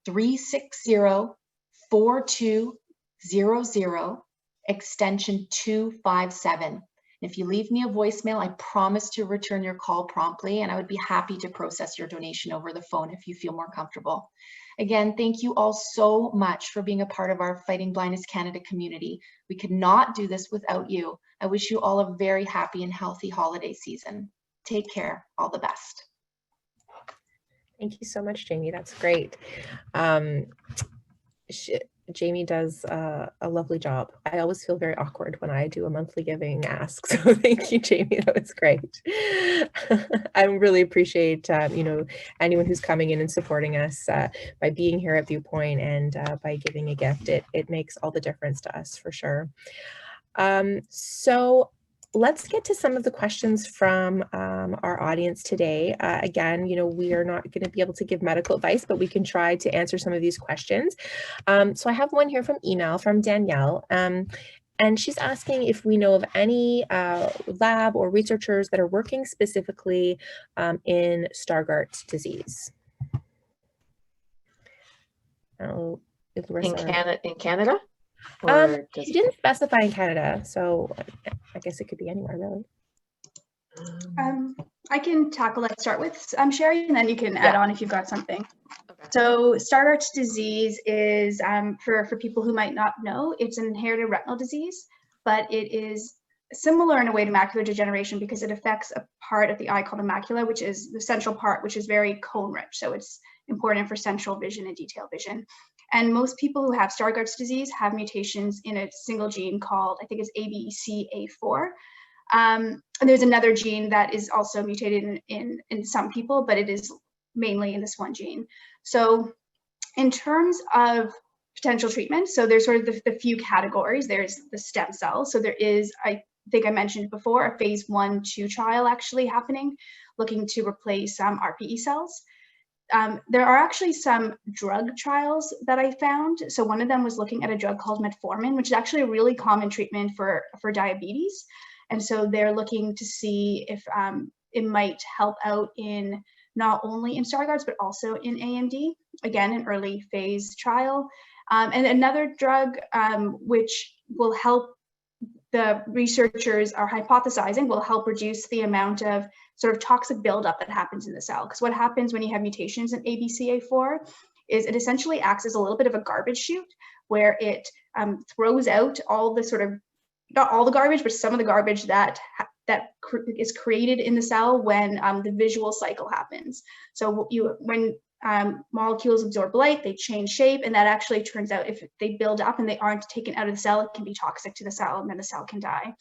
416-360-4200, extension 257. If you leave me a voicemail, I promise to return your call promptly, and I would be happy to process your donation over the phone if you feel more comfortable. Again, thank you all so much for being a part of our Fighting Blindness Canada community. We could not do this without you. I wish you all a very happy and healthy holiday season. Take care. All the best. Thank you so much, Jamie. That's great. Jamie does a lovely job. I always feel very awkward when I do a monthly giving ask. So thank you, Jamie. That was great. I really appreciate, anyone who's coming in and supporting us by being here at Viewpoint and by giving a gift. It makes all the difference to us for sure. So let's get to some of the questions from our audience today. Again, we are not going to be able to give medical advice, but we can try to answer some of these questions. So I have one here from email from Danielle. And she's asking if we know of any lab or researchers that are working specifically in Stargardt disease. In Canada? She didn't specify in Canada, so I guess it could be anywhere, really. I can tackle it, start with Sherry, and then you can add on if you've got something. Okay. So Stargardt disease is, for people who might not know, it's an inherited retinal disease, but it is similar in a way to macular degeneration because it affects a part of the eye called the macula, which is the central part, which is very cone rich. So it's important for central vision and detail vision. And most people who have Stargardt disease have mutations in a single gene called, I think it's ABCA4. And there's another gene that is also mutated in some people, but it is mainly in this one gene. So in terms of potential treatment, so there's sort of the few categories. There's the stem cells. So there is, I think I mentioned before, a phase 1/2 trial actually happening, looking to replace RPE cells. There are actually some drug trials that I found. So one of them was looking at a drug called metformin, which is actually a really common treatment for diabetes. And so they're looking to see if it might help out in not only in Stargardt's, but also in AMD, again, an early phase trial. And another drug which will help, the researchers are hypothesizing, will help reduce the amount of sort of toxic buildup that happens in the cell. Because what happens when you have mutations in ABCA4 is it essentially acts as a little bit of a garbage chute where it throws out all the sort of, not all the garbage, but some of the garbage that is created in the cell when the visual cycle happens. So when molecules absorb light, they change shape, and that actually turns out, if they build up and they aren't taken out of the cell, it can be toxic to the cell, and then the cell can die.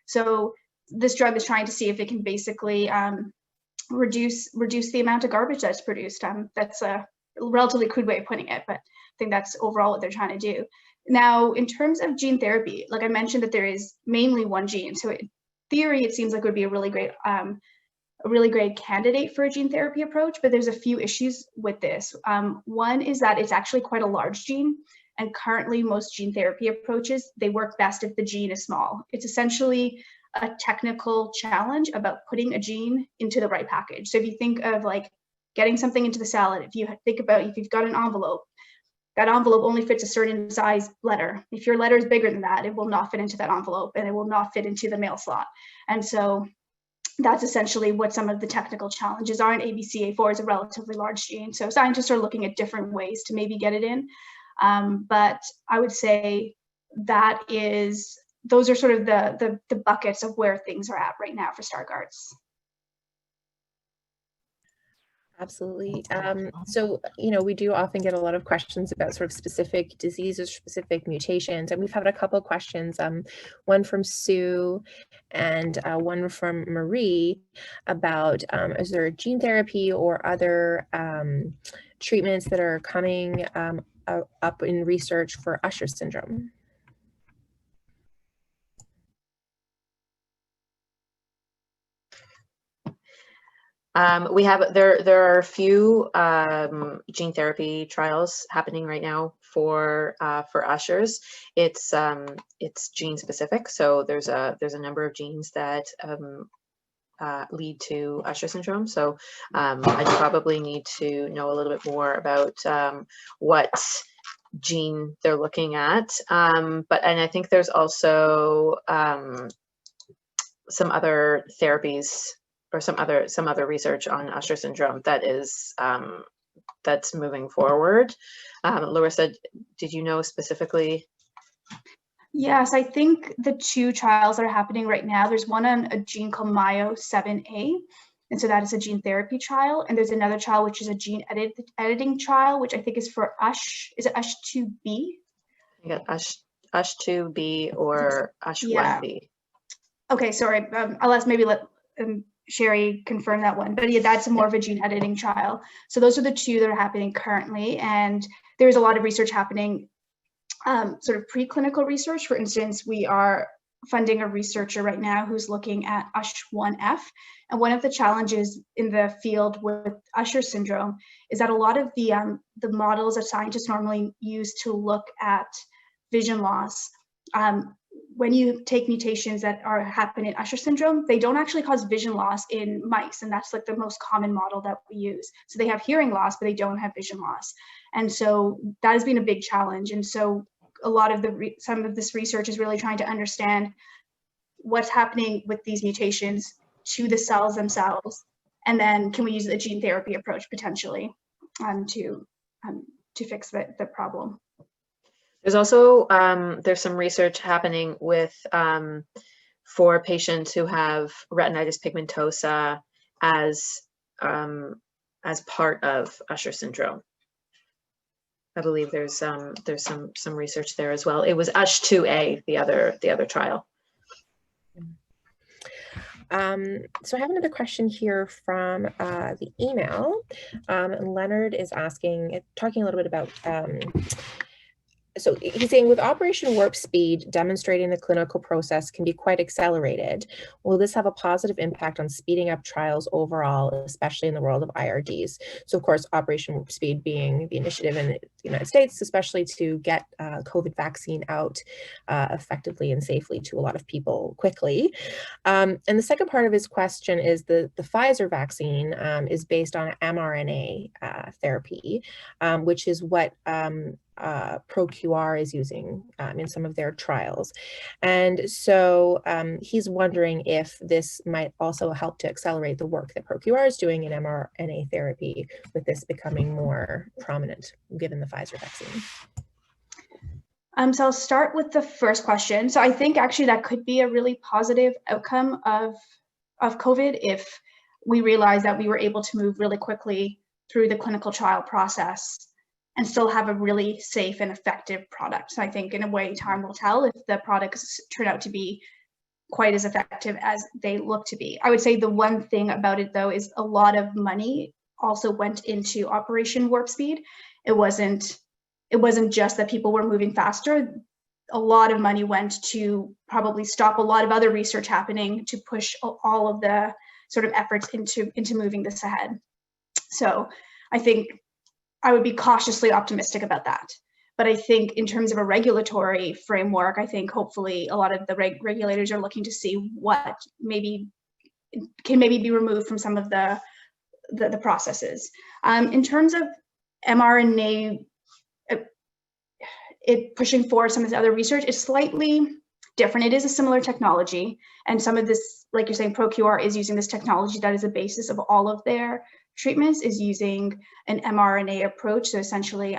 So this drug is trying to see if it can basically reduce the amount of garbage that's produced. That's a relatively crude way of putting it, but I think that's overall what they're trying to do. Now, in terms of gene therapy, like I mentioned, that there is mainly one gene. So in theory, it seems like it would be a really great candidate for a gene therapy approach, but there's a few issues with this. One is that it's actually quite a large gene, and currently most gene therapy approaches, they work best if the gene is small. It's essentially a technical challenge about putting a gene into the right package. So if you think of like getting something into the cell, if you think about, if you've got an envelope, that envelope only fits a certain size letter. If your letter is bigger than that, it will not fit into that envelope, and it will not fit into the mail slot. And so that's essentially what some of the technical challenges are. And ABCA4 is a relatively large gene. So scientists are looking at different ways to maybe get it in. But I would say those are sort of the buckets of where things are at right now for Stargardt's. Absolutely. So, we do often get a lot of questions about sort of specific diseases, specific mutations, and we've had a couple of questions, one from Sue and one from Marie about is there gene therapy or other treatments that are coming up in research for Usher syndrome? There are a few gene therapy trials happening right now for Ushers. It's gene specific, so there's a number of genes that lead to Usher syndrome. So I probably need to know a little bit more about what gene they're looking at. And I think there's also some other therapies or some other research on Usher syndrome that is that's moving forward. Larissa, did you know specifically? Yes, I think the two trials that are happening right now, there's one on a gene called Myo7A, and so that is a gene therapy trial, and there's another trial which is a gene editing trial, which I think is for is it USH2B? Yeah, USH2B or USH1B. Okay, sorry, I'll ask, maybe let Sherry confirm that one, but yeah, that's more of a gene editing trial. So those are the two that are happening currently, and there's a lot of research happening, sort of preclinical research. For instance, we are funding a researcher right now who's looking at USH1F. And one of the challenges in the field with Usher syndrome is that a lot of the models that scientists normally use to look at vision loss, when you take mutations that happen in Usher syndrome, they don't actually cause vision loss in mice. And that's like the most common model that we use. So they have hearing loss, but they don't have vision loss. And so that has been a big challenge. And so a lot of some of this research is really trying to understand what's happening with these mutations to the cells themselves, and then can we use the gene therapy approach potentially to fix the problem. There's also there's some research happening with for patients who have retinitis pigmentosa as part of Usher syndrome. I believe there's some research there as well. It was USH2A, the other trial. So I have another question here from the email. Leonard is talking a little bit about, so he's saying, with Operation Warp Speed demonstrating the clinical process can be quite accelerated, will this have a positive impact on speeding up trials overall, especially in the world of IRDs? So of course, Operation Warp Speed being the initiative in the United States, especially to get COVID vaccine out effectively and safely to a lot of people quickly. And the second part of his question is the Pfizer vaccine is based on mRNA therapy, which is what ProQR is using in some of their trials. And so he's wondering if this might also help to accelerate the work that ProQR is doing in mRNA therapy, with this becoming more prominent given the Pfizer vaccine. So I'll start with the first question. So I think actually that could be a really positive outcome of COVID if we realize that we were able to move really quickly through the clinical trial process and still have a really safe and effective product. So I think in a way, time will tell if the products turn out to be quite as effective as they look to be. I would say the one thing about it though is a lot of money also went into Operation Warp Speed. It wasn't just that people were moving faster. A lot of money went to probably stop a lot of other research happening to push all of the sort of efforts into moving this ahead. So I think I would be cautiously optimistic about that. But I think in terms of a regulatory framework, I think hopefully a lot of the regulators are looking to see what can be removed from some of the processes. In terms of mRNA, it pushing forward some of the other research is slightly different. It is a similar technology, and some of this, like you're saying, ProQR is using this technology that is the basis of all of their treatments, is using an mRNA approach. So essentially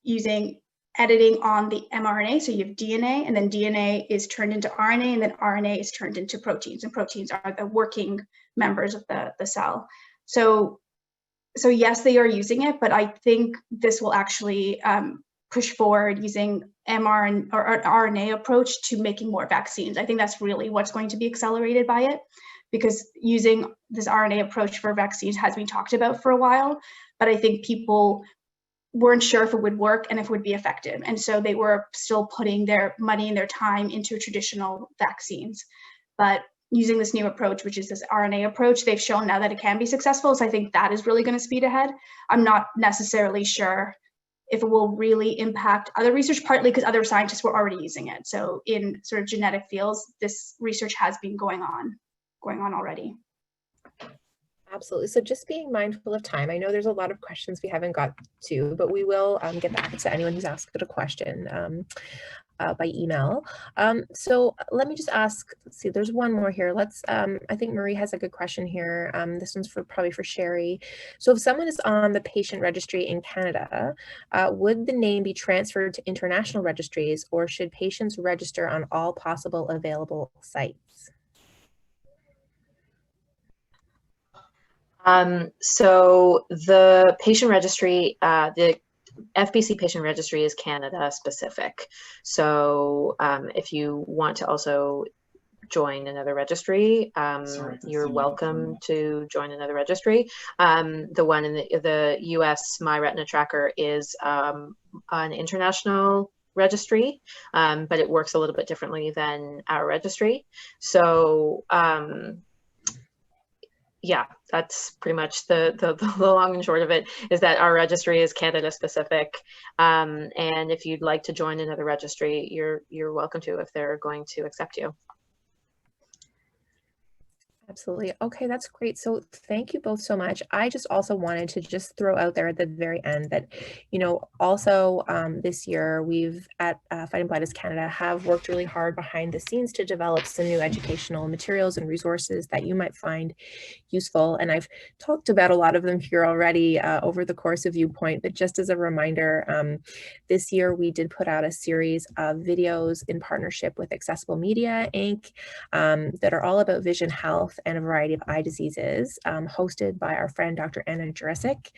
using editing on the mRNA. So you have DNA, and then DNA is turned into RNA, and then RNA is turned into proteins, and proteins are the working members of the cell. So yes, they are using it, but I think this will actually push forward using mRNA or RNA approach to making more vaccines. I think that's really what's going to be accelerated by it, because using this RNA approach for vaccines has been talked about for a while, but I think people weren't sure if it would work and if it would be effective. And so they were still putting their money and their time into traditional vaccines. But using this new approach, which is this RNA approach, they've shown now that it can be successful. So I think that is really going to speed ahead. I'm not necessarily sure if it will really impact other research, partly because other scientists were already using it. So in sort of genetic fields, this research has been going on already. Absolutely. So just being mindful of time. I know there's a lot of questions we haven't got to, but we will get back to anyone who's asked a question by email. So let me just ask, let's see, there's one more here. I think Marie has a good question here. This one's probably for Sherry. So if someone is on the patient registry in Canada, would the name be transferred to international registries, or should patients register on all possible available sites? So the patient registry, the FBC patient registry is Canada specific. So if you want to also join another registry, you're welcome to join another registry. The one in the US, My Retina Tracker, is an international registry, but it works a little bit differently than our registry. So yeah, that's pretty much the long and short of it, is that our registry is Canada specific. And if you'd like to join another registry, you're welcome to, if they're going to accept you. Absolutely. Okay, that's great. So thank you both so much. I just also wanted to just throw out there at the very end that, you know, also this year we've at Fighting Blindness Canada have worked really hard behind the scenes to develop some new educational materials and resources that you might find useful. And I've talked about a lot of them here already over the course of Viewpoint, but just as a reminder, this year we did put out a series of videos in partnership with Accessible Media, Inc. That are all about vision health and a variety of eye diseases, hosted by our friend Dr. Anna Jurisic.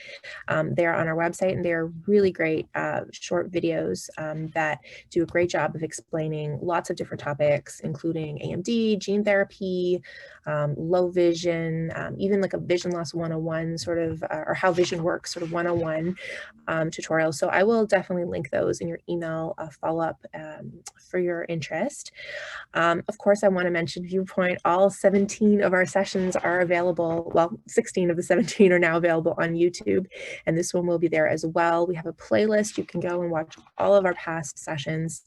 They're on our website, and they're really great short videos that do a great job of explaining lots of different topics, including AMD, gene therapy, low vision, even like a vision loss 101 sort of, or how vision works sort of 101 tutorials. So I will definitely link those in your email follow-up for your interest. Of course, I want to mention Viewpoint. All 17 of our sessions are available. Well, 16 of the 17 are now available on YouTube, and this one will be there as well. We have a playlist. You can go and watch all of our past sessions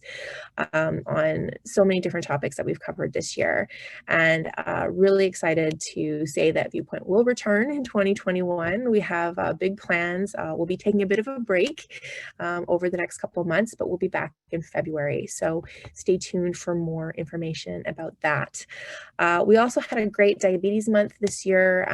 on so many different topics that we've covered this year. And really excited to say that Viewpoint will return in 2021. We have big plans. We'll be taking a bit of a break over the next couple of months, but we'll be back in February. So stay tuned for more information about that. We also had a great diabetes month this year.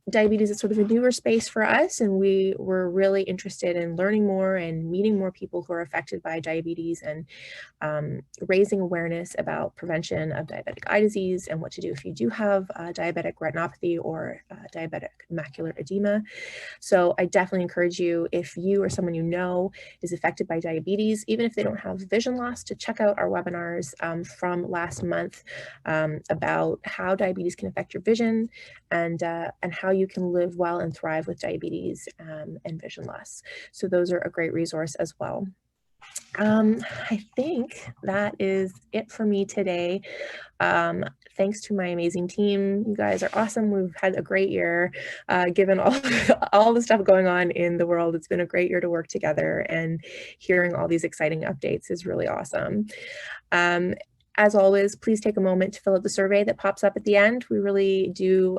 Diabetes is sort of a newer space for us, and we were really interested in learning more and meeting more people who are affected by diabetes, and raising awareness about prevention of diabetic eye disease and what to do if you do have diabetic retinopathy or diabetic macular edema. So I definitely encourage you, if you or someone you know is affected by diabetes, even if they don't have vision loss, to check out our webinars from last month about how diabetes can affect your vision, and how you can live well and thrive with diabetes and vision loss. So those are a great resource as well. I think that is it for me today. Thanks to my amazing team. You guys are awesome. We've had a great year, given all the stuff going on in the world. It's been a great year to work together, and hearing all these exciting updates is really awesome. As always, please take a moment to fill out the survey that pops up at the end. We really do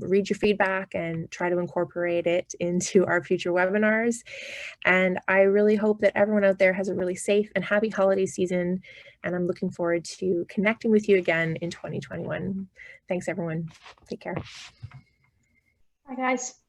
read your feedback and try to incorporate it into our future webinars. And I really hope that everyone out there has a really safe and happy holiday season. And I'm looking forward to connecting with you again in 2021. Thanks, everyone. Take care. Bye, guys.